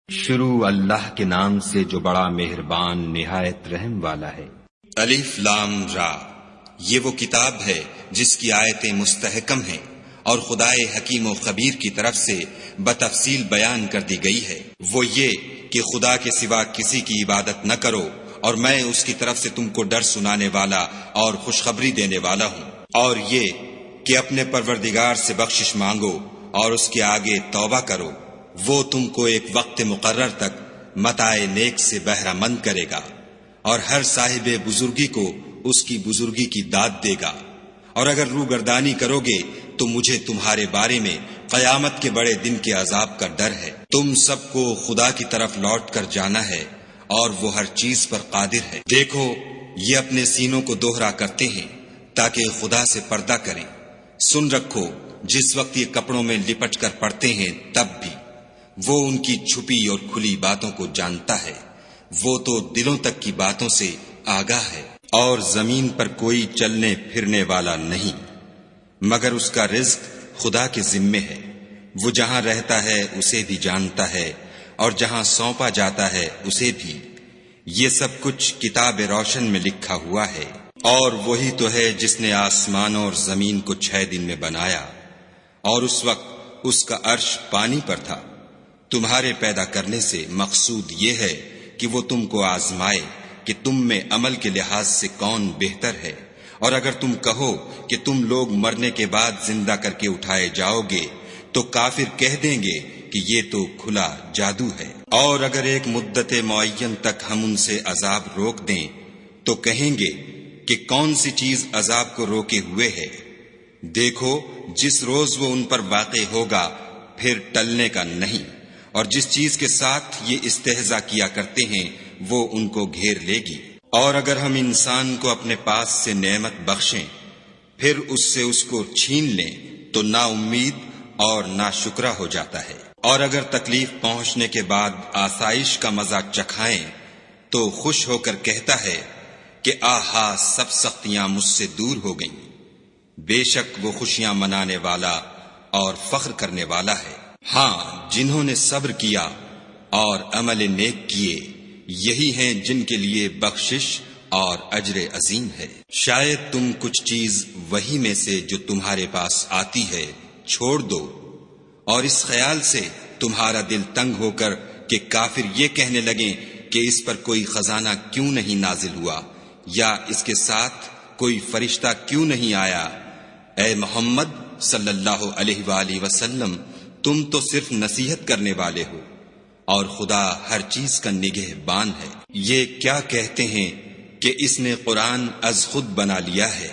شروع اللہ کے نام سے جو بڑا مہربان نہایت رحم والا ہے۔ الف لام را، یہ وہ کتاب ہے جس کی آیتیں مستحکم ہیں اور خدائے حکیم و خبیر کی طرف سے بتفصیل بیان کر دی گئی ہے۔ وہ یہ کہ خدا کے سوا کسی کی عبادت نہ کرو، اور میں اس کی طرف سے تم کو ڈر سنانے والا اور خوشخبری دینے والا ہوں۔ اور یہ کہ اپنے پروردگار سے بخشش مانگو اور اس کے آگے توبہ کرو، وہ تم کو ایک وقت مقرر تک متاع نیک سے بہرہ مند کرے گا، اور ہر صاحب بزرگی کو اس کی بزرگی کی داد دے گا۔ اور اگر روگردانی کرو گے تو مجھے تمہارے بارے میں قیامت کے بڑے دن کے عذاب کا ڈر ہے۔ تم سب کو خدا کی طرف لوٹ کر جانا ہے، اور وہ ہر چیز پر قادر ہے۔ دیکھو، یہ اپنے سینوں کو دوہرا کرتے ہیں تاکہ خدا سے پردہ کریں۔ سن رکھو، جس وقت یہ کپڑوں میں لپٹ کر پڑتے ہیں تب بھی وہ ان کی چھپی اور کھلی باتوں کو جانتا ہے۔ وہ تو دلوں تک کی باتوں سے آگاہ ہے۔ اور زمین پر کوئی چلنے پھرنے والا نہیں مگر اس کا رزق خدا کے ذمے ہے۔ وہ جہاں رہتا ہے اسے بھی جانتا ہے، اور جہاں سونپا جاتا ہے اسے بھی۔ یہ سب کچھ کتاب روشن میں لکھا ہوا ہے۔ اور وہی تو ہے جس نے آسمانوں اور زمین کو 6 دن میں بنایا، اور اس وقت اس کا عرش پانی پر تھا۔ تمہارے پیدا کرنے سے مقصود یہ ہے کہ وہ تم کو آزمائے کہ تم میں عمل کے لحاظ سے کون بہتر ہے۔ اور اگر تم کہو کہ تم لوگ مرنے کے بعد زندہ کر کے اٹھائے جاؤ گے تو کافر کہہ دیں گے کہ یہ تو کھلا جادو ہے۔ اور اگر ایک مدت معین تک ہم ان سے عذاب روک دیں تو کہیں گے کہ کون سی چیز عذاب کو روکے ہوئے ہے۔ دیکھو، جس روز وہ ان پر واقع ہوگا پھر ٹلنے کا نہیں، اور جس چیز کے ساتھ یہ استہزاء کیا کرتے ہیں وہ ان کو گھیر لے گی۔ اور اگر ہم انسان کو اپنے پاس سے نعمت بخشیں پھر اس سے اس کو چھین لیں تو نا امید اور نا شکرا ہو جاتا ہے۔ اور اگر تکلیف پہنچنے کے بعد آسائش کا مزہ چکھائیں تو خوش ہو کر کہتا ہے کہ آہا، سب سختیاں مجھ سے دور ہو گئیں۔ بے شک وہ خوشیاں منانے والا اور فخر کرنے والا ہے۔ ہاں، جنہوں نے صبر کیا اور عمل نیک کیے، یہی ہیں جن کے لیے بخشش اور اجر عظیم ہے۔ شاید تم کچھ چیز وہی میں سے جو تمہارے پاس آتی ہے چھوڑ دو، اور اس خیال سے تمہارا دل تنگ ہو کر کہ کافر یہ کہنے لگیں کہ اس پر کوئی خزانہ کیوں نہیں نازل ہوا، یا اس کے ساتھ کوئی فرشتہ کیوں نہیں آیا۔ اے محمد صلی اللہ علیہ وآلہ وسلم، تم تو صرف نصیحت کرنے والے ہو، اور خدا ہر چیز کا نگہبان ہے۔ یہ کیا کہتے ہیں کہ اس نے قرآن از خود بنا لیا ہے؟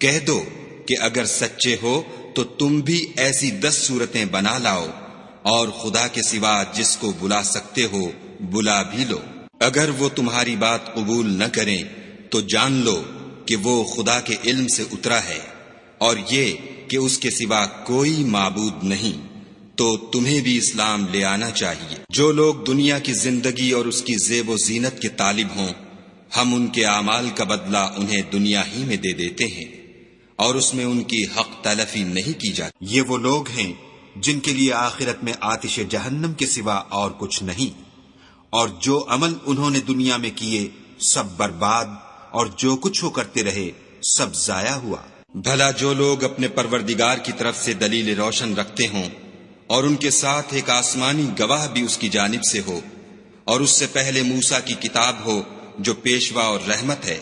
کہہ دو کہ اگر سچے ہو تو تم بھی ایسی 10 صورتیں بنا لاؤ، اور خدا کے سوا جس کو بلا سکتے ہو بلا بھی لو۔ اگر وہ تمہاری بات قبول نہ کریں تو جان لو کہ وہ خدا کے علم سے اترا ہے، اور یہ کہ اس کے سوا کوئی معبود نہیں، تو تمہیں بھی اسلام لے آنا چاہیے۔ جو لوگ دنیا کی زندگی اور اس کی زیب و زینت کے طالب ہوں، ہم ان کے اعمال کا بدلہ انہیں دنیا ہی میں دے دیتے ہیں، اور اس میں ان کی حق تلفی نہیں کی جاتی۔ یہ وہ لوگ ہیں جن کے لیے آخرت میں آتش جہنم کے سوا اور کچھ نہیں، اور جو عمل انہوں نے دنیا میں کیے سب برباد، اور جو کچھ وہ کرتے رہے سب ضائع ہوا۔ بھلا جو لوگ اپنے پروردگار کی طرف سے دلیل روشن رکھتے ہوں، اور ان کے ساتھ ایک آسمانی گواہ بھی اس کی جانب سے ہو، اور اس سے پہلے موسیٰ کی کتاب ہو جو پیشوا اور رحمت ہے،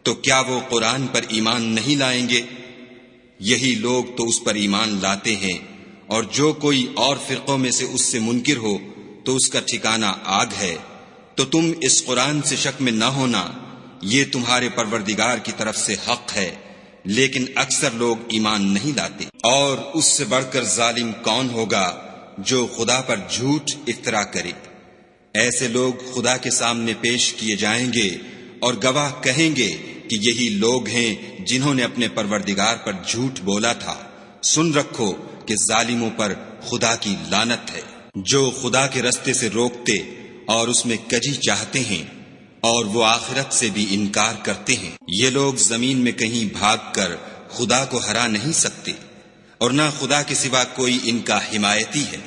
تو کیا وہ قرآن پر ایمان نہیں لائیں گے؟ یہی لوگ تو اس پر ایمان لاتے ہیں، اور جو کوئی اور فرقوں میں سے اس سے منکر ہو تو اس کا ٹھکانہ آگ ہے۔ تو تم اس قرآن سے شک میں نہ ہونا، یہ تمہارے پروردگار کی طرف سے حق ہے، لیکن اکثر لوگ ایمان نہیں لاتے۔ اور اس سے بڑھ کر ظالم کون ہوگا جو خدا پر جھوٹ افطرا کرے؟ ایسے لوگ خدا کے سامنے پیش کیے جائیں گے، اور گواہ کہیں گے کہ یہی لوگ ہیں جنہوں نے اپنے پروردگار پر جھوٹ بولا تھا۔ سن رکھو کہ ظالموں پر خدا کی لعنت ہے۔ جو خدا کے رستے سے روکتے اور اس میں کجی چاہتے ہیں، اور وہ آخرت سے بھی انکار کرتے ہیں، یہ لوگ زمین میں کہیں بھاگ کر خدا کو ہرا نہیں سکتے، اور نہ خدا کے سوا کوئی ان کا حمایتی ہے۔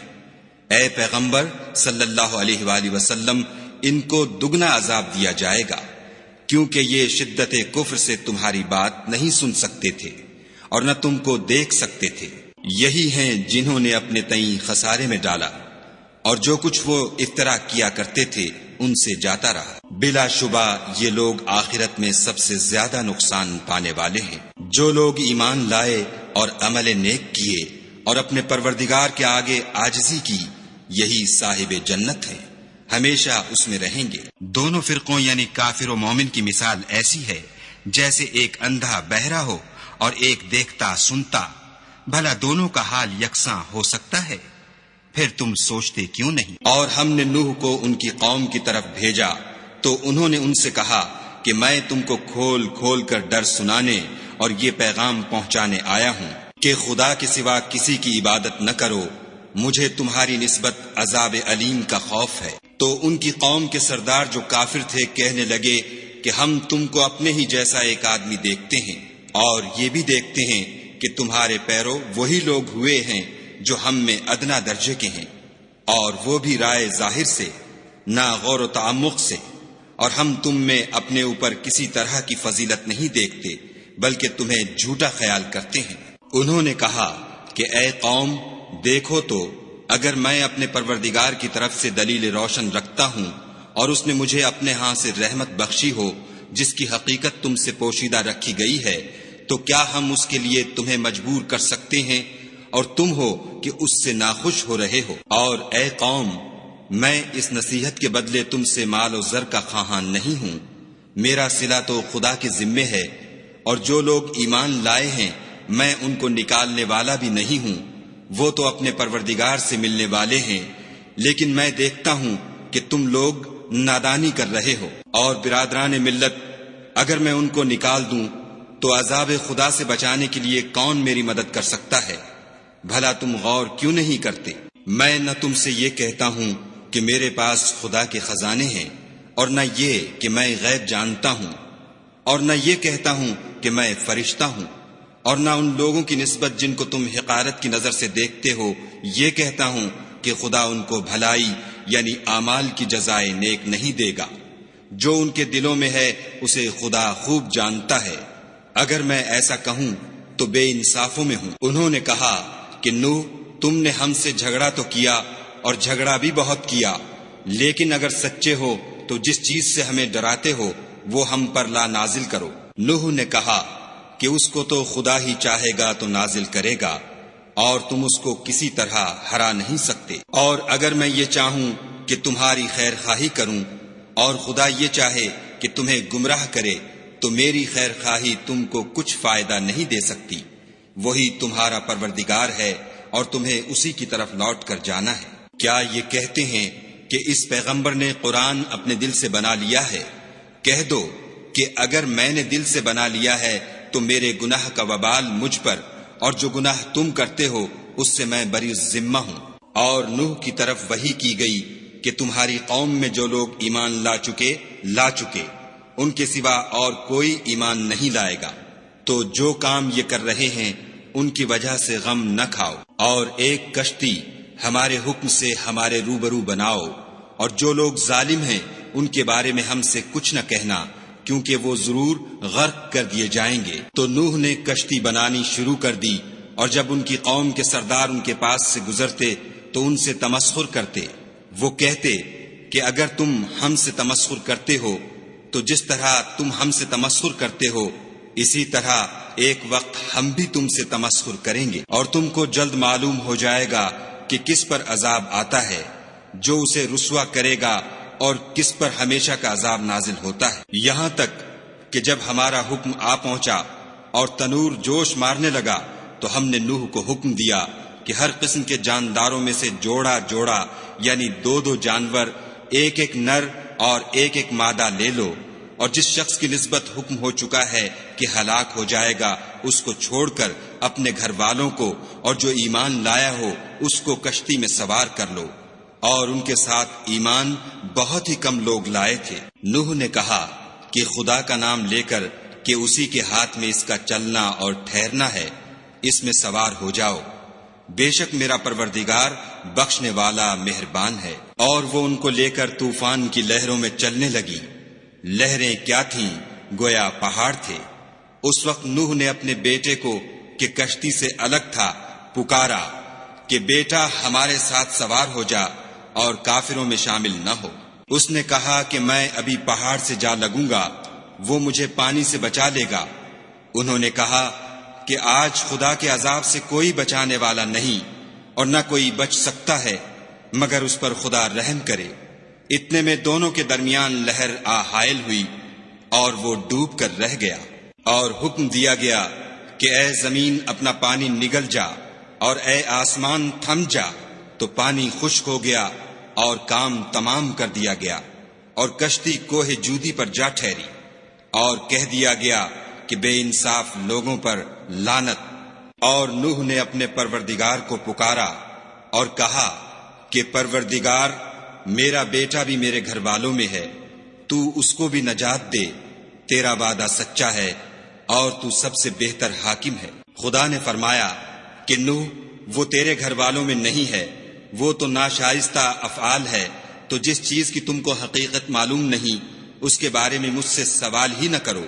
اے پیغمبر صلی اللہ علیہ وآلہ وسلم، ان کو دگنا عذاب دیا جائے گا، کیونکہ یہ شدت کفر سے تمہاری بات نہیں سن سکتے تھے اور نہ تم کو دیکھ سکتے تھے۔ یہی ہیں جنہوں نے اپنے تئیں خسارے میں ڈالا، اور جو کچھ وہ افترا کیا کرتے تھے ان سے جاتا رہا۔ بلا شبہ یہ لوگ آخرت میں سب سے زیادہ نقصان پانے والے ہیں۔ جو لوگ ایمان لائے اور عمل نیک کیے اور اپنے پروردگار کے آگے عاجزی کی، یہی صاحب جنت ہیں، ہمیشہ اس میں رہیں گے۔ دونوں فرقوں یعنی کافر و مومن کی مثال ایسی ہے جیسے ایک اندھا بہرا ہو اور ایک دیکھتا سنتا۔ بھلا دونوں کا حال یکساں ہو سکتا ہے؟ پھر تم سوچتے کیوں نہیں؟ اور ہم نے نوح کو ان کی قوم کی طرف بھیجا تو انہوں نے ان سے کہا کہ میں تم کو کھول کھول کر ڈر سنانے اور یہ پیغام پہنچانے آیا ہوں کہ خدا کے سوا کسی کی عبادت نہ کرو، مجھے تمہاری نسبت عذاب علیم کا خوف ہے۔ تو ان کی قوم کے سردار جو کافر تھے کہنے لگے کہ ہم تم کو اپنے ہی جیسا ایک آدمی دیکھتے ہیں، اور یہ بھی دیکھتے ہیں کہ تمہارے پیرو وہی لوگ ہوئے ہیں جو ہم میں ادنا درجے کے ہیں، اور وہ بھی رائے ظاہر سے، نہ غور و تعمق سے، اور ہم تم میں اپنے اوپر کسی طرح کی فضیلت نہیں دیکھتے بلکہ تمہیں جھوٹا خیال کرتے ہیں۔ انہوں نے کہا کہ اے قوم، دیکھو تو اگر میں اپنے پروردگار کی طرف سے دلیل روشن رکھتا ہوں اور اس نے مجھے اپنے ہاں سے رحمت بخشی ہو جس کی حقیقت تم سے پوشیدہ رکھی گئی ہے، تو کیا ہم اس کے لیے تمہیں مجبور کر سکتے ہیں اور تم ہو کہ اس سے ناخوش ہو رہے ہو؟ اور اے قوم، میں اس نصیحت کے بدلے تم سے مال و زر کا خواہاں نہیں ہوں، میرا صلہ تو خدا کے ذمے ہے، اور جو لوگ ایمان لائے ہیں میں ان کو نکالنے والا بھی نہیں ہوں، وہ تو اپنے پروردگار سے ملنے والے ہیں، لیکن میں دیکھتا ہوں کہ تم لوگ نادانی کر رہے ہو۔ اور برادران ملت، اگر میں ان کو نکال دوں تو عذاب خدا سے بچانے کے لیے کون میری مدد کر سکتا ہے؟ بھلا تم غور کیوں نہیں کرتے؟ میں نہ تم سے یہ کہتا ہوں کہ میرے پاس خدا کے خزانے ہیں، اور نہ یہ کہ میں غیب جانتا ہوں، اور نہ یہ کہتا ہوں کہ میں فرشتہ ہوں، اور نہ ان لوگوں کی نسبت جن کو تم حقارت کی نظر سے دیکھتے ہو یہ کہتا ہوں کہ خدا ان کو بھلائی یعنی اعمال کی جزائے نیک نہیں دے گا۔ جو ان کے دلوں میں ہے اسے خدا خوب جانتا ہے، اگر میں ایسا کہوں تو بے انصافوں میں ہوں۔ انہوں نے کہا کہ نوح، تم نے ہم سے جھگڑا تو کیا اور جھگڑا بھی بہت کیا، لیکن اگر سچے ہو تو جس چیز سے ہمیں ڈراتے ہو وہ ہم پر لا نازل کرو۔ نوح نے کہا کہ اس کو تو خدا ہی چاہے گا تو نازل کرے گا، اور تم اس کو کسی طرح ہرا نہیں سکتے۔ اور اگر میں یہ چاہوں کہ تمہاری خیر خواہی کروں اور خدا یہ چاہے کہ تمہیں گمراہ کرے تو میری خیر خواہی تم کو کچھ فائدہ نہیں دے سکتی۔ وہی تمہارا پروردگار ہے اور تمہیں اسی کی طرف لوٹ کر جانا ہے۔ کیا یہ کہتے ہیں کہ اس پیغمبر نے قرآن اپنے دل سے بنا لیا ہے؟ کہہ دو کہ اگر میں نے دل سے بنا لیا ہے تو میرے گناہ کا وبال مجھ پر، اور جو گناہ تم کرتے ہو اس سے میں بری ذمہ ہوں۔ اور نوح کی طرف وحی کی گئی کہ تمہاری قوم میں جو لوگ ایمان لا چکے ان کے سوا اور کوئی ایمان نہیں لائے گا، تو جو کام یہ کر رہے ہیں ان کی وجہ سے غم نہ کھاؤ، اور ایک کشتی ہمارے حکم سے ہمارے روبرو بناؤ، اور جو لوگ ظالم ہیں ان کے بارے میں ہم سے کچھ نہ کہنا، کیونکہ وہ ضرور غرق کر دیے جائیں گے۔ تو نوح نے کشتی بنانی شروع کر دی، اور جب ان کی قوم کے سردار ان کے پاس سے گزرتے تو ان سے تمسخر کرتے۔ وہ کہتے کہ اگر تم ہم سے تمسخر کرتے ہو تو جس طرح تم ہم سے تمسخر کرتے ہو اسی طرح ایک وقت ہم بھی تم سے تمسخر کریں گے، اور تم کو جلد معلوم ہو جائے گا کہ کس پر عذاب آتا ہے جو اسے رسوا کرے گا اور کس پر ہمیشہ کا عذاب نازل ہوتا ہے۔ یہاں تک کہ جب ہمارا حکم آ پہنچا اور تنور جوش مارنے لگا تو ہم نے نوح کو حکم دیا کہ ہر قسم کے جانداروں میں سے جوڑا جوڑا یعنی دو جانور، ایک ایک نر اور ایک ایک مادہ لے لو، اور جس شخص کی نسبت حکم ہو چکا ہے کہ ہلاک ہو جائے گا اس کو چھوڑ کر اپنے گھر والوں کو اور جو ایمان لایا ہو اس کو کشتی میں سوار کر لو۔ اور ان کے ساتھ ایمان بہت ہی کم لوگ لائے تھے۔ نوح نے کہا کہ خدا کا نام لے کر کہ اسی کے ہاتھ میں اس کا چلنا اور ٹھہرنا ہے، اس میں سوار ہو جاؤ۔ بے شک میرا پروردگار بخشنے والا مہربان ہے۔ اور وہ ان کو لے کر طوفان کی لہروں میں چلنے لگی۔ لہریں کیا تھیں؟ گویا پہاڑ تھے۔ اس وقت نوح نے اپنے بیٹے کو کہ کشتی سے الگ تھا پکارا کہ بیٹا ہمارے ساتھ سوار ہو جا اور کافروں میں شامل نہ ہو۔ اس نے کہا کہ میں ابھی پہاڑ سے جا لگوں گا، وہ مجھے پانی سے بچا لے گا۔ انہوں نے کہا کہ آج خدا کے عذاب سے کوئی بچانے والا نہیں اور نہ کوئی بچ سکتا ہے مگر اس پر خدا رحم کرے۔ اتنے میں دونوں کے درمیان لہر آ حائل ہوئی اور وہ ڈوب کر رہ گیا۔ اور حکم دیا گیا کہ اے زمین اپنا پانی نگل جا اور اے آسمان تھم جا، تو پانی خشک ہو گیا اور کام تمام کر دیا گیا، اور کشتی کوہ جودی پر جا ٹھہری۔ اور کہہ دیا گیا کہ بے انصاف لوگوں پر لعنت۔ اور نوح نے اپنے پروردگار کو پکارا اور کہا کہ پروردگار، میرا بیٹا بھی میرے گھر والوں میں ہے، تو اس کو بھی نجات دے، تیرا وعدہ سچا ہے اور تو سب سے بہتر حاکم ہے۔ خدا نے فرمایا کہ نوح، وہ تیرے گھر والوں میں نہیں ہے، وہ تو ناشائستہ افعال ہے، تو جس چیز کی تم کو حقیقت معلوم نہیں اس کے بارے میں مجھ سے سوال ہی نہ کرو،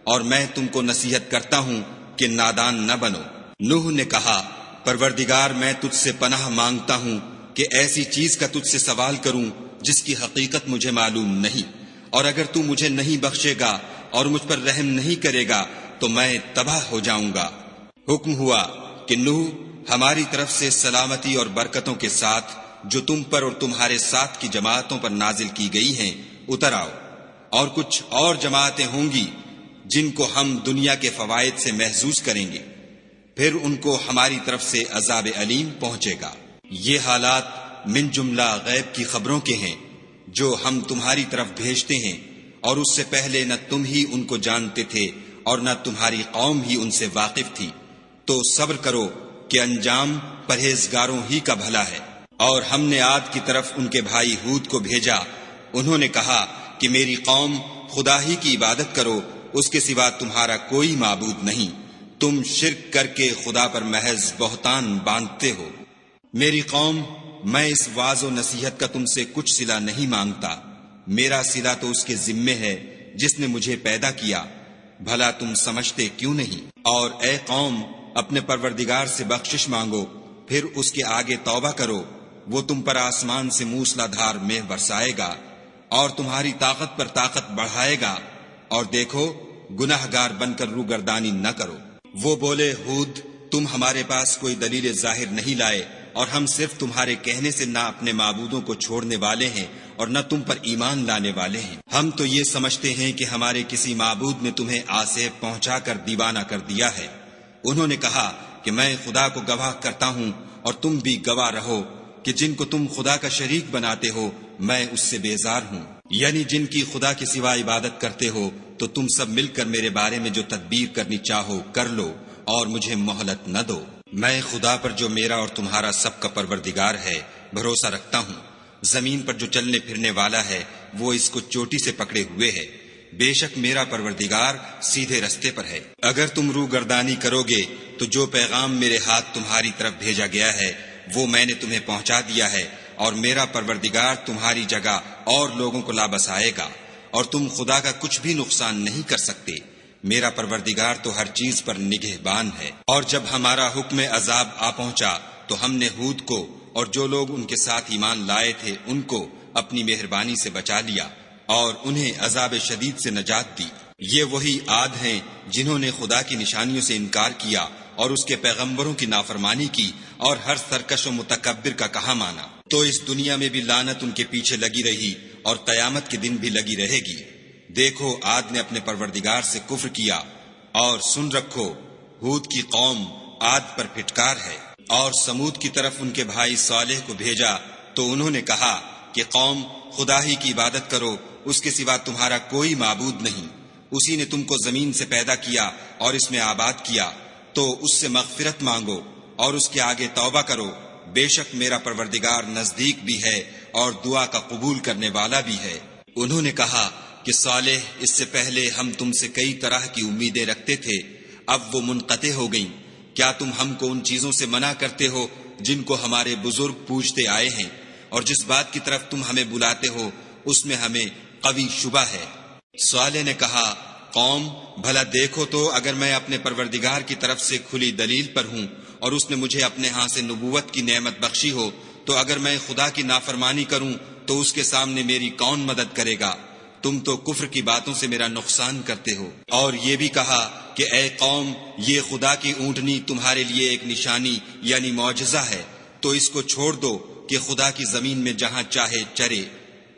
اور میں تم کو نصیحت کرتا ہوں کہ نادان نہ بنو۔ نوح نے کہا، پروردگار میں تجھ سے پناہ مانگتا ہوں کہ ایسی چیز کا تجھ سے سوال کروں جس کی حقیقت مجھے معلوم نہیں، اور اگر تو مجھے نہیں بخشے گا اور مجھ پر رحم نہیں کرے گا تو میں تباہ ہو جاؤں گا۔ حکم ہوا کہ نوح، ہماری طرف سے سلامتی اور برکتوں کے ساتھ جو تم پر اور تمہارے ساتھ کی جماعتوں پر نازل کی گئی ہیں اتر آؤ، اور کچھ اور جماعتیں ہوں گی جن کو ہم دنیا کے فوائد سے محظوظ کریں گے، پھر ان کو ہماری طرف سے عذاب علیم پہنچے گا۔ یہ حالات من جملہ غیب کی خبروں کے ہیں جو ہم تمہاری طرف بھیجتے ہیں، اور اس سے پہلے نہ تم ہی ان کو جانتے تھے اور نہ تمہاری قوم ہی ان سے واقف تھی، تو صبر کرو کہ انجام پرہیزگاروں ہی کا بھلا ہے۔ اور ہم نے عاد کی طرف ان کے بھائی ہود کو بھیجا، انہوں نے کہا کہ میری قوم خدا ہی کی عبادت کرو، اس کے سوا تمہارا کوئی معبود نہیں، تم شرک کر کے خدا پر محض بہتان باندھتے ہو۔ میری قوم، میں اس واعظ و نصیحت کا تم سے کچھ صلہ نہیں مانگتا، میرا صلہ تو اس کے ذمے ہے جس نے مجھے پیدا کیا، بھلا تم سمجھتے کیوں نہیں؟ اور اے قوم، اپنے پروردگار سے بخشش مانگو، پھر اس کے آگے توبہ کرو، وہ تم پر آسمان سے موسلا دھار مے برسائے گا اور تمہاری طاقت پر طاقت بڑھائے گا، اور دیکھو گناہ گار بن کر روگردانی نہ کرو۔ وہ بولے، ہود، تم ہمارے پاس کوئی دلیل ظاہر نہیں لائے، اور ہم صرف تمہارے کہنے سے نہ اپنے معبودوں کو چھوڑنے والے ہیں اور نہ تم پر ایمان لانے والے ہیں۔ ہم تو یہ سمجھتے ہیں کہ ہمارے کسی معبود نے تمہیں آسیب پہنچا کر دیوانہ کر دیا ہے۔ انہوں نے کہا کہ میں خدا کو گواہ کرتا ہوں اور تم بھی گواہ رہو کہ جن کو تم خدا کا شریک بناتے ہو میں اس سے بیزار ہوں، یعنی جن کی خدا کے سوا عبادت کرتے ہو، تو تم سب مل کر میرے بارے میں جو تدبیر کرنی چاہو کر لو اور مجھے مہلت نہ دو۔ میں خدا پر جو میرا اور تمہارا سب کا پروردگار ہے بھروسہ رکھتا ہوں۔ زمین پر جو چلنے پھرنے والا ہے وہ اس کو چوٹی سے پکڑے ہوئے ہے، بے شک میرا پروردگار سیدھے رستے پر ہے۔ اگر تم روگردانی کرو گے تو جو پیغام میرے ہاتھ تمہاری طرف بھیجا گیا ہے وہ میں نے تمہیں پہنچا دیا ہے، اور میرا پروردگار تمہاری جگہ اور لوگوں کو لا بسائے گا، اور تم خدا کا کچھ بھی نقصان نہیں کر سکتے۔ میرا پروردگار تو ہر چیز پر نگہبان ہے۔ اور جب ہمارا حکم عذاب آ پہنچا تو ہم نے ہود کو اور جو لوگ ان کے ساتھ ایمان لائے تھے ان کو اپنی مہربانی سے بچا لیا اور انہیں عذاب شدید سے نجات دی۔ یہ وہی عاد ہیں جنہوں نے خدا کی نشانیوں سے انکار کیا اور اس کے پیغمبروں کی نافرمانی کی اور ہر سرکش و متکبر کا کہا مانا۔ تو اس دنیا میں بھی لعنت ان کے پیچھے لگی رہی اور قیامت کے دن بھی لگی رہے گی۔ دیکھو عاد نے اپنے پروردگار سے کفر کیا، اور سن رکھو ہود کی قوم عاد پر پھٹکار ہے۔ اور سمود کی طرف ان کے بھائی صالح کو بھیجا تو انہوں نے کہا کہ قوم، خدا ہی کی عبادت کرو، اس کے سوا تمہارا کوئی معبود نہیں، اسی نے تم کو زمین سے پیدا کیا اور اس میں آباد کیا، تو اس سے مغفرت مانگو اور اس کے آگے توبہ کرو، بے شک میرا پروردگار نزدیک بھی ہے اور دعا کا قبول کرنے والا بھی ہے۔ انہوں نے کہا کہ صالح، اس سے پہلے ہم تم سے کئی طرح کی امیدیں رکھتے تھے، اب وہ منقطع ہو گئیں، کیا تم ہم کو ان چیزوں سے منع کرتے ہو جن کو ہمارے بزرگ پوجتے آئے ہیں، اور جس بات کی طرف تم ہمیں بلاتے ہو اس میں ہمیں قوی شبہ ہے؟ صالح نے کہا، قوم بھلا دیکھو تو اگر میں اپنے پروردگار کی طرف سے کھلی دلیل پر ہوں اور اس نے مجھے اپنے ہاں سے نبوت کی نعمت بخشی ہو، تو اگر میں خدا کی نافرمانی کروں تو اس کے سامنے میری کون مدد کرے گا؟ تم تو کفر کی باتوں سے میرا نقصان کرتے ہو۔ اور یہ بھی کہا کہ اے قوم، یہ خدا کی اونٹنی تمہارے لیے ایک نشانی یعنی معجزہ ہے، تو اس کو چھوڑ دو کہ خدا کی زمین میں جہاں چاہے چرے،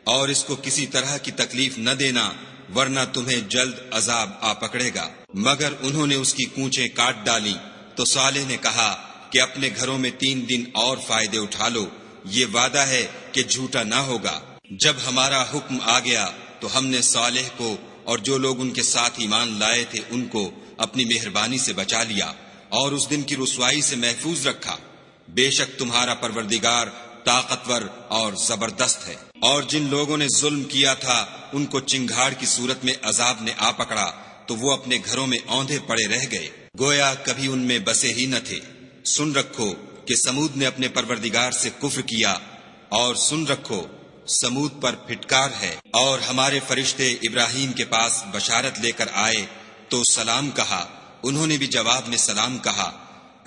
اور اس کو کسی طرح کی تکلیف نہ دینا، ورنہ تمہیں جلد عذاب آ پکڑے گا۔ مگر انہوں نے اس کی کونچیں کاٹ ڈالی، تو صالح نے کہا کہ اپنے گھروں میں 3 دن اور فائدے اٹھا لو، یہ وعدہ ہے کہ جھوٹا نہ ہوگا۔ جب ہمارا حکم آ گیا تو ہم نے صالح کو اور جو لوگ ان کے ساتھ ایمان لائے تھے ان کو اپنی مہربانی سے بچا لیا اور اس دن کی رسوائی سے محفوظ رکھا۔ بے شک تمہارا پروردگار طاقتور اور زبردست ہے۔ اور جن لوگوں نے ظلم کیا تھا ان کو چنگھاڑ کی صورت میں عذاب نے آ پکڑا تو وہ اپنے گھروں میں اوندھے پڑے رہ گئے، گویا کبھی ان میں بسے ہی نہ تھے۔ سن رکھو کہ سمود نے اپنے پروردگار سے کفر کیا، اور سن رکھو سمود پر پھٹکار ہے۔ اور ہمارے فرشتے ابراہیم کے پاس بشارت لے کر آئے تو سلام کہا، انہوں نے بھی جواب میں سلام کہا۔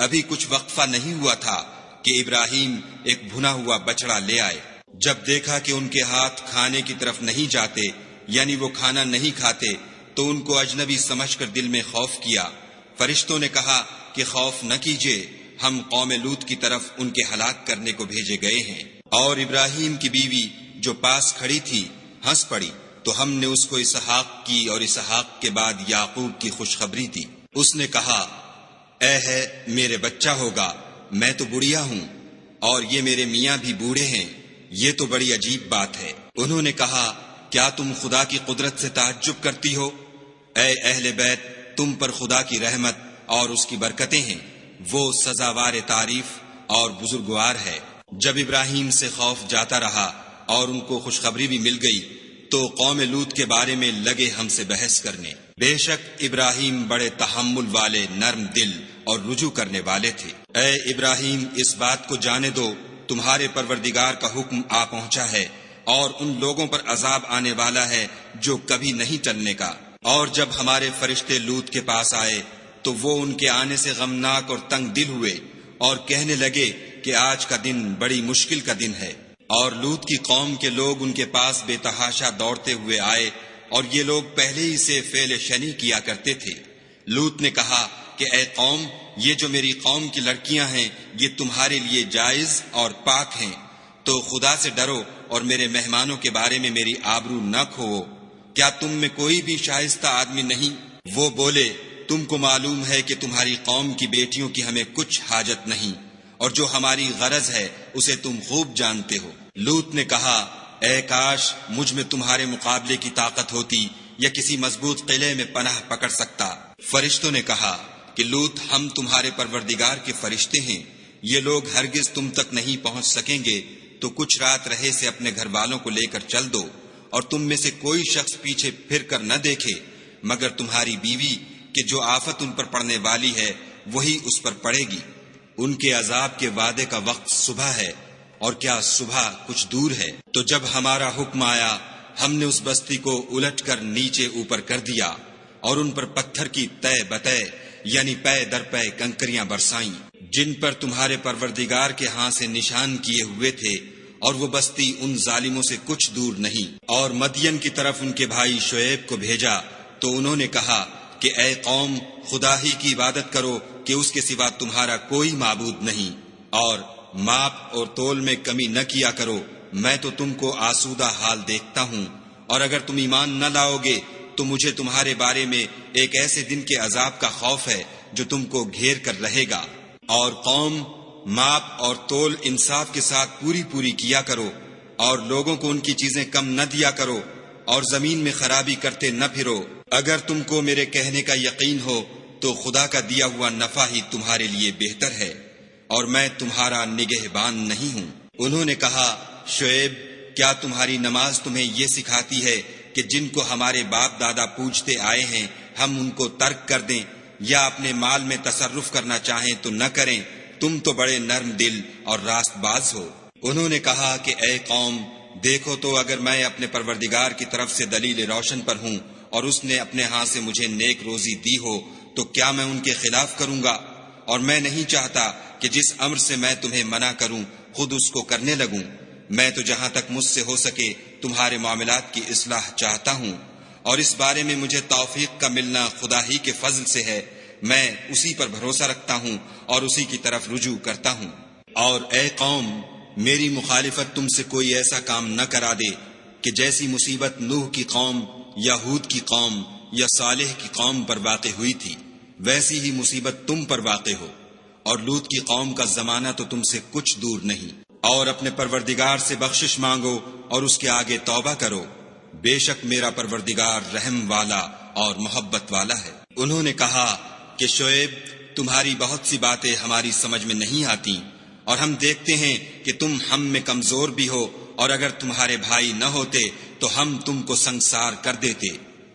ابھی کچھ وقفہ نہیں ہوا تھا کہ ابراہیم ایک بھنا ہوا بچڑا لے آئے۔ جب دیکھا کہ ان کے ہاتھ کھانے کی طرف نہیں جاتے، یعنی وہ کھانا نہیں کھاتے، تو ان کو اجنبی سمجھ کر دل میں خوف کیا۔ فرشتوں نے کہا کہ خوف نہ کیجیے، ہم قوم لوط کی طرف ان کے ہلاک کرنے کو بھیجے گئے ہیں۔ اور ابراہیم کی بیوی جو پاس کھڑی تھی ہنس پڑی، تو ہم نے اس کو اسحاق کی اور اسحاق کے بعد یعقوب کی خوشخبری دی۔ اس نے کہا، اے ہے میرے بچہ ہوگا، میں تو بڑھیا ہوں اور یہ میرے میاں بھی بوڑھے ہیں، یہ تو بڑی عجیب بات ہے۔ انہوں نے کہا، کیا تم خدا کی قدرت سے تعجب کرتی ہو؟ اے اہل بیت، تم پر خدا کی رحمت اور اس کی برکتیں ہیں، وہ سزاوار تعریف اور بزرگوار ہے۔ جب ابراہیم سے خوف جاتا رہا اور ان کو خوشخبری بھی مل گئی تو قوم لوط کے بارے میں لگے ہم سے بحث کرنے۔ بے شک ابراہیم بڑے تحمل والے، نرم دل اور رجوع کرنے والے تھے۔ اے ابراہیم، اس بات کو جانے دو تمہارے پروردگار کا حکم آ پہنچا ہے، اور ان لوگوں پر عذاب آنے والا ہے جو کبھی نہیں ٹلنے کا۔ اور جب ہمارے فرشتے لوط کے پاس آئے تو وہ ان کے آنے سے غمناک اور تنگ دل ہوئے اور کہنے لگے کہ آج کا دن بڑی مشکل کا دن ہے۔ اور لوط کی قوم کے لوگ ان کے پاس بے تحاشا دوڑتے ہوئے آئے، اور یہ لوگ پہلے ہی سے فعل شنی کیا کرتے تھے۔ لوط نے کہا کہ اے قوم، یہ جو میری قوم کی لڑکیاں ہیں یہ تمہارے لیے جائز اور پاک ہیں، تو خدا سے ڈرو اور میرے مہمانوں کے بارے میں میری آبرو نہ کھوؤ۔ کیا تم میں کوئی بھی شائستہ آدمی نہیں؟ وہ بولے، تم کو معلوم ہے کہ تمہاری قوم کی بیٹیوں کی ہمیں کچھ حاجت نہیں، اور جو ہماری غرض ہے اسے تم خوب جانتے ہو۔ لوط نے کہا، اے کاش مجھ میں تمہارے مقابلے کی طاقت ہوتی یا کسی مضبوط قلعے میں پناہ پکڑ سکتا۔ فرشتوں نے کہا کہ لوط، ہم تمہارے پروردگار کے فرشتے ہیں، یہ لوگ ہرگز تم تک نہیں پہنچ سکیں گے، تو کچھ رات رہے سے اپنے گھر والوں کو لے کر چل دو، اور تم میں سے کوئی شخص پیچھے پھر کر نہ دیکھے مگر تمہاری بیوی، کہ جو آفت ان پر پڑنے والی ہے وہی اس پر پڑے گی۔ ان کے عذاب کے وعدے کا وقت صبح ہے، اور کیا صبح کچھ دور ہے؟ تو جب ہمارا حکم آیا ہم نے اس بستی کو الٹ کر نیچے اوپر کر دیا اور ان پر پتھر کی تہ بتہ یعنی پے در پے کنکریاں برسائیں جن پر تمہارے پروردگار کے ہاں سے نشان کیے ہوئے تھے، اور وہ بستی ان ظالموں سے کچھ دور نہیں۔ اور مدین کی طرف ان کے بھائی شعیب کو بھیجا تو انہوں نے کہا کہ اے قوم، خدا ہی کی عبادت کرو کہ اس کے سوا تمہارا کوئی معبود نہیں، اور ماپ اور تول میں کمی نہ کیا کرو، میں تو تم کو آسودہ حال دیکھتا ہوں، اور اگر تم ایمان نہ لاؤ گے تو مجھے تمہارے بارے میں ایک ایسے دن کے عذاب کا خوف ہے جو تم کو گھیر کر رہے گا۔ اور قوم، ماپ اور تول انصاف کے ساتھ پوری کیا کرو، اور لوگوں کو ان کی چیزیں کم نہ دیا کرو، اور زمین میں خرابی کرتے نہ پھرو۔ اگر تم کو میرے کہنے کا یقین ہو تو خدا کا دیا ہوا نفع ہی تمہارے لیے بہتر ہے، اور میں تمہارا نگہبان نہیں ہوں۔ انہوں نے کہا، شعیب، کیا تمہاری نماز تمہیں یہ سکھاتی ہے کہ جن کو ہمارے باپ دادا پوجتے آئے ہیں ہم ان کو ترک کر دیں یا اپنے مال میں تصرف کرنا چاہیں تو نہ کریں، تم تو بڑے نرم دل اور راست باز ہو۔ انہوں نے کہا کہ اے قوم، دیکھو تو اگر میں اپنے پروردگار کی طرف سے دلیل روشن پر ہوں اور اس نے اپنے ہاتھ سے مجھے نیک روزی دی ہو تو کیا میں ان کے خلاف کروں گا؟ اور میں نہیں چاہتا کہ جس امر سے میں تمہیں منع کروں خود اس کو کرنے لگوں۔ میں تو جہاں تک مجھ سے ہو سکے تمہارے معاملات کی اصلاح چاہتا ہوں، اور اس بارے میں مجھے توفیق کا ملنا خدا ہی کے فضل سے ہے۔ میں اسی پر بھروسہ رکھتا ہوں اور اسی کی طرف رجوع کرتا ہوں۔ اور اے قوم، میری مخالفت تم سے کوئی ایسا کام نہ کرا دے کہ جیسی مصیبت نوح کی قوم یا ہود کی قوم یا صالح کی قوم پر واقع ہوئی تھی ویسی ہی مصیبت تم پر واقع ہو، اور لوط کی قوم کا زمانہ تو تم سے کچھ دور نہیں۔ اور اپنے پروردگار سے بخشش مانگو اور اس کے آگے توبہ کرو، بے شک میرا پروردگار رحم والا اور محبت والا ہے۔ انہوں نے کہا کہ شعیب، تمہاری بہت سی باتیں ہماری سمجھ میں نہیں آتی، اور ہم دیکھتے ہیں کہ تم ہم میں کمزور بھی ہو، اور اگر تمہارے بھائی نہ ہوتے تو ہم تم کو سنگسار کر دیتے،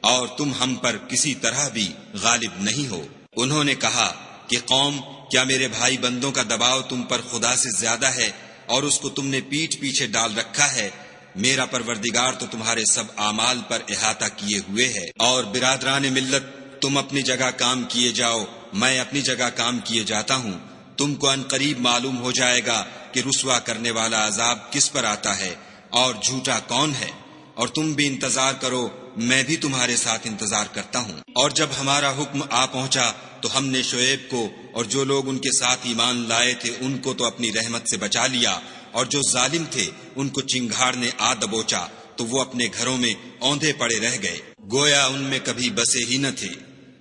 اور تم ہم پر کسی طرح بھی غالب نہیں ہو۔ انہوں نے کہا کہ قوم، کیا میرے بھائی بندوں کا دباؤ تم پر خدا سے زیادہ ہے، اور اس کو تم نے پیٹھ پیچھے ڈال رکھا ہے؟ میرا پروردگار تو تمہارے سب اعمال پر احاطہ کیے ہوئے ہے۔ اور برادران ملت، تم اپنی جگہ کام کیے جاؤ، میں اپنی جگہ کام کیے جاتا ہوں۔ تم کو ان قریب معلوم ہو جائے گا کہ رسوا کرنے والا عذاب کس پر آتا ہے اور جھوٹا کون ہے، اور تم بھی انتظار کرو، میں بھی تمہارے ساتھ انتظار کرتا ہوں۔ اور جب ہمارا حکم آ پہنچا تو ہم نے شعیب کو اور جو لوگ ان کے ساتھ ایمان لائے تھے ان کو تو اپنی رحمت سے بچا لیا، اور جو ظالم تھے ان کو چنگھاڑ نے آ دبوچا تو وہ اپنے گھروں میں اوندھے پڑے رہ گئے، گویا ان میں کبھی بسے ہی نہ تھے۔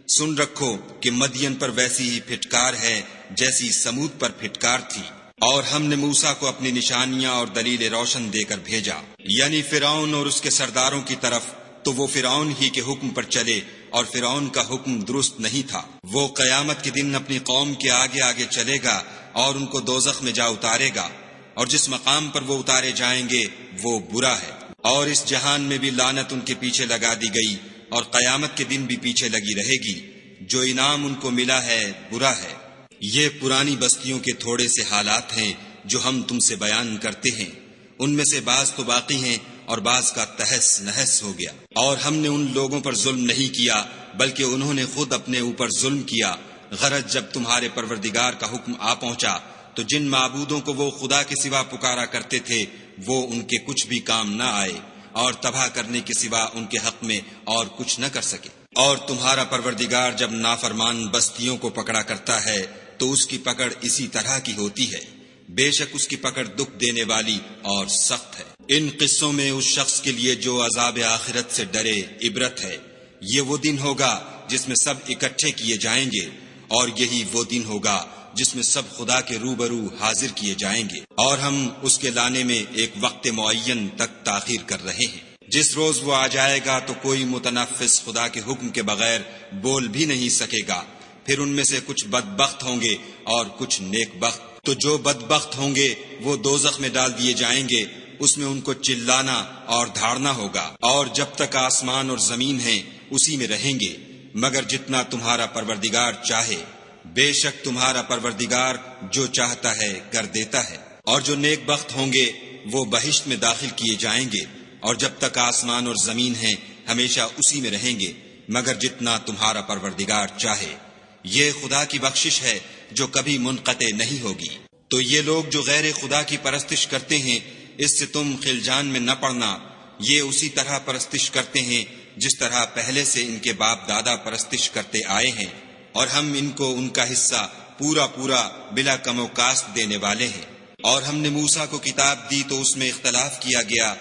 سن رکھو کہ مدین پر ویسی ہی پھٹکار ہے جیسی سمود پر پھٹکار تھی۔ اور ہم نے موسیٰ کو اپنی نشانیاں اور دلیل روشن دے کر بھیجا، یعنی فرعون اور اس کے سرداروں کی طرف، تو وہ فرعون ہی کے حکم پر چلے، اور فرعون کا حکم درست نہیں تھا۔ وہ قیامت کے دن اپنی قوم کے آگے آگے چلے گا اور ان کو دوزخ میں جا اتارے گا، اور جس مقام پر وہ اتارے جائیں گے وہ برا ہے۔ اور اس جہان میں بھی لعنت ان کے پیچھے لگا دی گئی، اور قیامت کے دن بھی پیچھے لگی رہے گی۔ جو انعام ان کو ملا ہے برا ہے۔ یہ پرانی بستیوں کے تھوڑے سے حالات ہیں جو ہم تم سے بیان کرتے ہیں، ان میں سے بعض تو باقی ہیں اور بعض کا تہس نہس ہو گیا۔ اور ہم نے ان لوگوں پر ظلم نہیں کیا بلکہ انہوں نے خود اپنے اوپر ظلم کیا۔ غرض جب تمہارے پروردگار کا حکم آ پہنچا تو جن معبودوں کو وہ خدا کے سوا پکارا کرتے تھے وہ ان کے کچھ بھی کام نہ آئے، اور تباہ کرنے کے سوا ان کے حق میں اور کچھ نہ کر سکے۔ اور تمہارا پروردگار جب نافرمان بستیوں کو پکڑا کرتا ہے تو اس کی پکڑ اسی طرح کی ہوتی ہے، بے شک اس کی پکڑ دکھ دینے والی اور سخت ہے۔ ان قصوں میں اس شخص کے لیے جو عذاب آخرت سے ڈرے عبرت ہے۔ یہ وہ دن ہوگا جس میں سب اکٹھے کیے جائیں گے، اور یہی وہ دن ہوگا جس میں سب خدا کے روبرو حاضر کیے جائیں گے، اور ہم اس کے لانے میں ایک وقت معین تک تاخیر کر رہے ہیں۔ جس روز وہ آ جائے گا تو کوئی متنفس خدا کے حکم کے بغیر بول بھی نہیں سکے گا۔ پھر ان میں سے کچھ بدبخت ہوں گے اور کچھ نیک بخت۔ تو جو بدبخت ہوں گے وہ دوزخ میں ڈال دیے جائیں گے، اس میں ان کو چلانا اور دھاڑنا ہوگا، اور جب تک آسمان اور زمین ہیں اسی میں رہیں گے، مگر جتنا تمہارا پروردگار چاہے۔ بے شک تمہارا پروردگار جو چاہتا ہے کر دیتا ہے۔ اور جو نیک بخت ہوں گے وہ بہشت میں داخل کیے جائیں گے، اور جب تک آسمان اور زمین ہیں ہمیشہ اسی میں رہیں گے، مگر جتنا تمہارا پروردگار چاہے۔ یہ خدا کی بخشش ہے جو کبھی منقطع نہیں ہوگی۔ تو یہ لوگ جو غیر خدا کی پرستش کرتے ہیں اس سے تم خلجان میں نہ پڑنا، یہ اسی طرح پرستش کرتے ہیں جس طرح پہلے سے ان کے باپ دادا پرستش کرتے آئے ہیں، اور ہم ان کو ان کا حصہ پورا پورا بلا کم و کاست دینے والے ہیں۔ اور ہم نے موسیٰ کو کتاب دی تو اس میں اختلاف کیا گیا،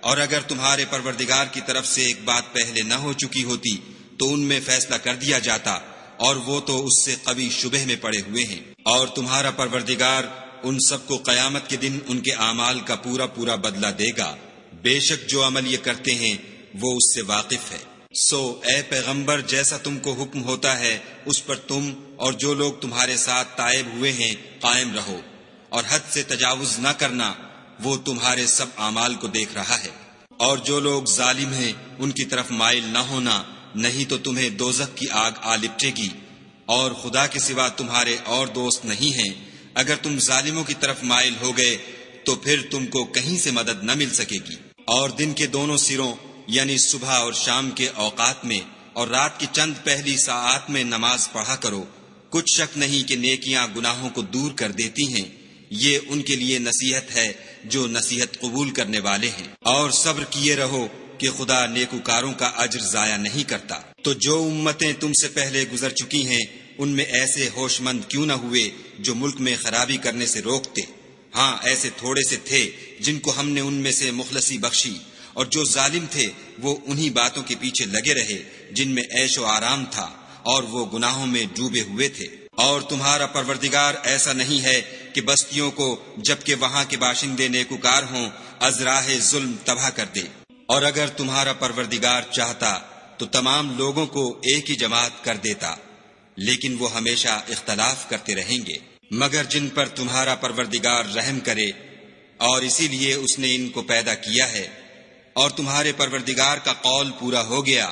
اور اگر تمہارے پروردگار کی طرف سے ایک بات پہلے نہ ہو چکی ہوتی تو ان میں فیصلہ کر دیا جاتا، اور وہ تو اس سے قوی شبہ میں پڑے ہوئے ہیں۔ اور تمہارا پروردگار ان سب کو قیامت کے دن ان کے اعمال کا پورا پورا بدلہ دے گا، بے شک جو عمل یہ کرتے ہیں وہ اس سے واقف ہے۔ سو اے پیغمبر، جیسا تم کو حکم ہوتا ہے اس پر تم اور جو لوگ تمہارے ساتھ تائب ہوئے ہیں قائم رہو، اور حد سے تجاوز نہ کرنا، وہ تمہارے سب اعمال کو دیکھ رہا ہے۔ اور جو لوگ ظالم ہیں ان کی طرف مائل نہ ہونا، نہیں تو تمہیں دوزخ کی آگ آ لپٹے گی۔ اور خدا کے سوا تمہارے اور دوست نہیں ہیں، اگر تم ظالموں کی طرف مائل ہو گئے تو پھر تم کو کہیں سے مدد نہ مل سکے گی۔ اور دن کے دونوں سروں یعنی صبح اور شام کے اوقات میں اور رات کی چند پہلی ساعات میں نماز پڑھا کرو، کچھ شک نہیں کہ نیکیاں گناہوں کو دور کر دیتی ہیں، یہ ان کے لیے نصیحت ہے جو نصیحت قبول کرنے والے ہیں۔ اور صبر کیے رہو کہ خدا نیکوکاروں کا اجر ضائع نہیں کرتا۔ تو جو امتیں تم سے پہلے گزر چکی ہیں ان میں ایسے ہوش مند کیوں نہ ہوئے جو ملک میں خرابی کرنے سے روکتے؟ ہاں ایسے تھوڑے سے تھے جن کو ہم نے ان میں سے مخلصی بخشی، اور جو ظالم تھے وہ انہی باتوں کے پیچھے لگے رہے جن میں عیش و آرام تھا، اور وہ گناہوں میں ڈوبے ہوئے تھے۔ اور تمہارا پروردگار ایسا نہیں ہے کہ بستیوں کو جبکہ وہاں کے باشندے نیکوکار ہوں از راہ ظلم تباہ کر دے، اور اگر تمہارا پروردگار چاہتا تو تمام لوگوں کو ایک ہی جماعت کر دیتا، لیکن وہ ہمیشہ اختلاف کرتے رہیں گے، مگر جن پر تمہارا پروردگار رحم کرے، اور اسی لیے اس نے ان کو پیدا کیا ہے۔ اور تمہارے پروردگار کا قول پورا ہو گیا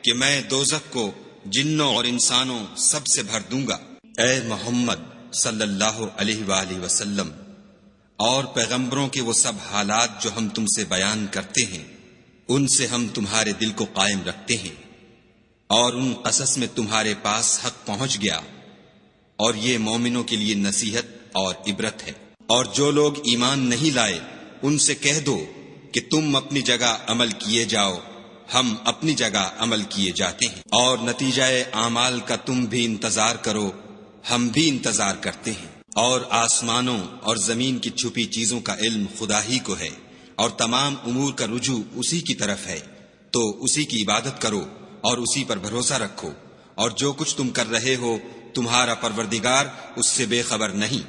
کہ میں دوزخ کو جنوں اور انسانوں سب سے بھر دوں گا۔ اے محمد صلی اللہ علیہ وآلہ وسلم اور پیغمبروں کے وہ سب حالات جو ہم تم سے بیان کرتے ہیں ان سے ہم تمہارے دل کو قائم رکھتے ہیں، اور ان قصص میں تمہارے پاس حق پہنچ گیا، اور یہ مومنوں کے لیے نصیحت اور عبرت ہے۔ اور جو لوگ ایمان نہیں لائے ان سے کہہ دو کہ تم اپنی جگہ عمل کیے جاؤ، ہم اپنی جگہ عمل کیے جاتے ہیں، اور نتیجہ اعمال کا تم بھی انتظار کرو، ہم بھی انتظار کرتے ہیں۔ اور آسمانوں اور زمین کی چھپی چیزوں کا علم خدا ہی کو ہے، اور تمام امور کا رجوع اسی کی طرف ہے، تو اسی کی عبادت کرو اور اسی پر بھروسہ رکھو، اور جو کچھ تم کر رہے ہو تمہارا پروردگار اس سے بے خبر نہیں۔